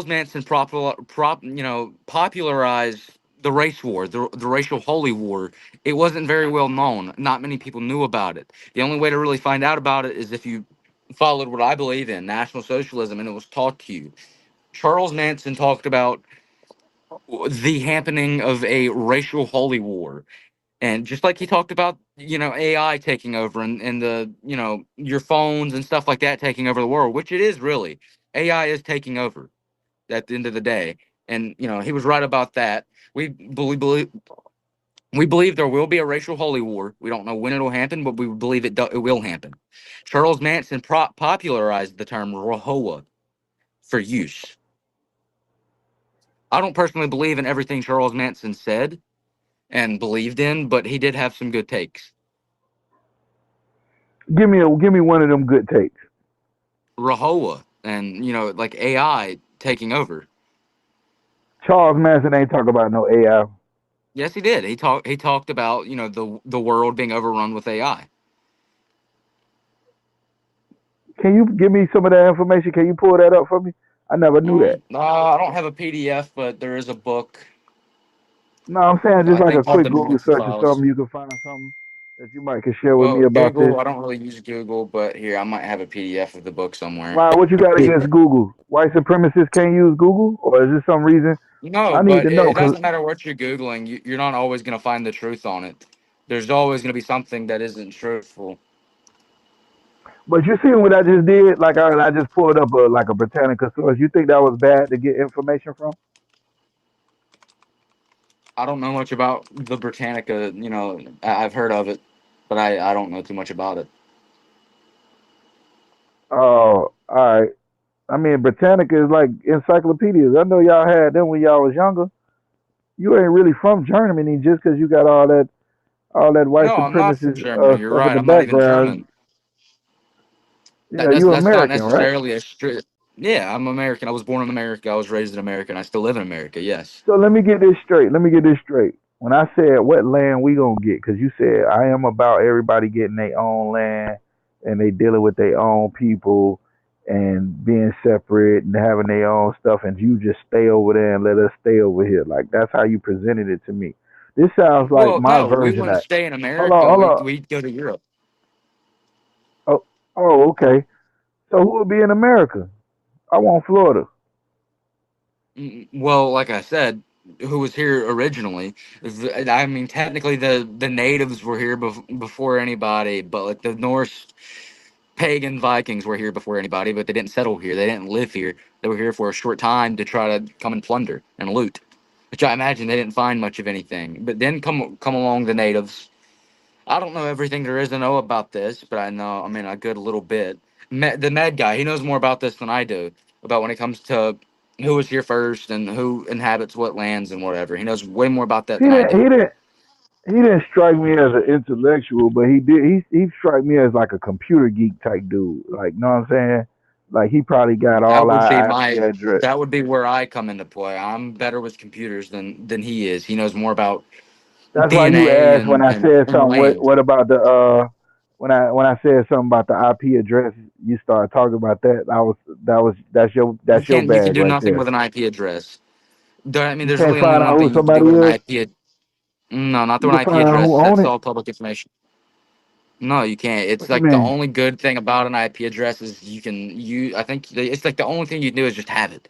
Manson popularized the race war, the racial holy war. It wasn't very well known. Not many people knew about it. The only way to really find out about it is if you followed what I believe in, National Socialism, and it was taught to you. Charles Manson talked about the happening of a racial holy war. And just like he talked about, AI taking over and the, your phones and stuff like that taking over the world, which it is really. AI is taking over at the end of the day. And, he was right about that. We believe there will be a racial holy war. We don't know when it'll happen, but we believe it will happen. Charles Manson popularized the term Rahowa for use. I don't personally believe in everything Charles Manson said and believed in, but he did have some good takes. Give me one of them good takes. Rahowa and like AI taking over. Charles Manson ain't talk about no AI. Yes, he did. He talked about the world being overrun with AI. Can you give me some of that information? Can you pull that up for me? I never knew that. I don't have a PDF, but there is a book. No, I'm saying just I like a think called quick the Google Manson search or Files. something. You can find something that you might can share with me Well, about this. Google. I don't really use Google, but here I might have a PDF of the book somewhere. Why? What you got against Google? White supremacists can't use Google, or is there some reason? No, I need but to it, know, it cause doesn't matter what you're Googling. You're not always going to find the truth on it. There's always going to be something that isn't truthful. but you see what I just did? Like I just pulled up a Britannica source. You think that was bad to get information from? I don't know much about the Britannica. I've heard of it, but I don't know too much about it. Oh, all right. I mean, Britannica is like encyclopedias. I know y'all had them when y'all was younger. You ain't really from Germany just because you got all that white No, I'm not from supremacist Germany. You're stuff in right. the I'm not even background. German. Yeah, That's you that's not American, right? necessarily a strict. Yeah, I'm American. I was born in America. I was raised in America, and I still live in America. Yes. So let me get this straight. Let me get this straight. When I said what land we gonna get, because you said I am about everybody getting their own land and they dealing with their own people and being separate and having their own stuff, and you just stay over there and let us stay over here. Like that's how you presented it to me. This sounds like Well, my no, we version wouldn't of. stay in Hold on, America. hold We'd on. we'd go to Europe. Oh, oh, okay. So who would be in America? I want Florida. Well, like I said, who was here originally? I mean, technically, the natives were here before anybody, but like the Norse pagan Vikings were here before anybody, but they didn't settle here. They didn't live here. They were here for a short time to try to come and plunder and loot, which I imagine they didn't find much of anything. But then come along the natives. I don't know everything there is to know about this, but I mean, a good little bit. The Med guy, he knows more about this than I do, about when it comes to who was here first and who inhabits what lands and whatever. He knows way more about that He than I didn't. do. He didn't strike me as an intellectual, but he did. He struck me as like a computer geek type dude. Like, know what I'm saying? Like he probably got That all would be our IP my address. that would be where I come into play. I'm better with computers than he is. He knows more about That's why you DNA asked when and I and, said and something. What land. what about the when I said something about the IP address? You started talking about that. You That's your can't you can bag do right nothing there. with an IP address. I mean, You there's can't really only find out one who thing you can do somebody with an is. IP. No, not You through an can IP find out who address. own That's it. all public information. No, you can't. It's What you like the mean? only good thing about an IP address is you can you. I think it's like the only thing you can do is just have it.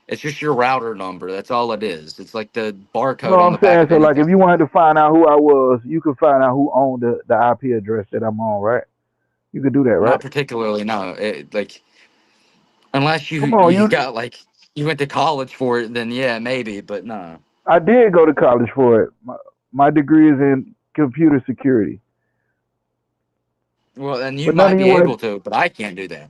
It's just your router number. That's all it is. It's like the No, barcode on I'm the back saying of so. Like, if anything. you wanted to find out who I was, you could find out who owned the IP address that I'm on, right? You could do that, right? Not particularly. No, like unless you Come on, you you. got like you went to college for it, then yeah, maybe. But no. I did go to college for it. My degree is in computer security, Well, then you but none might of be you went. able to, but I can't do that.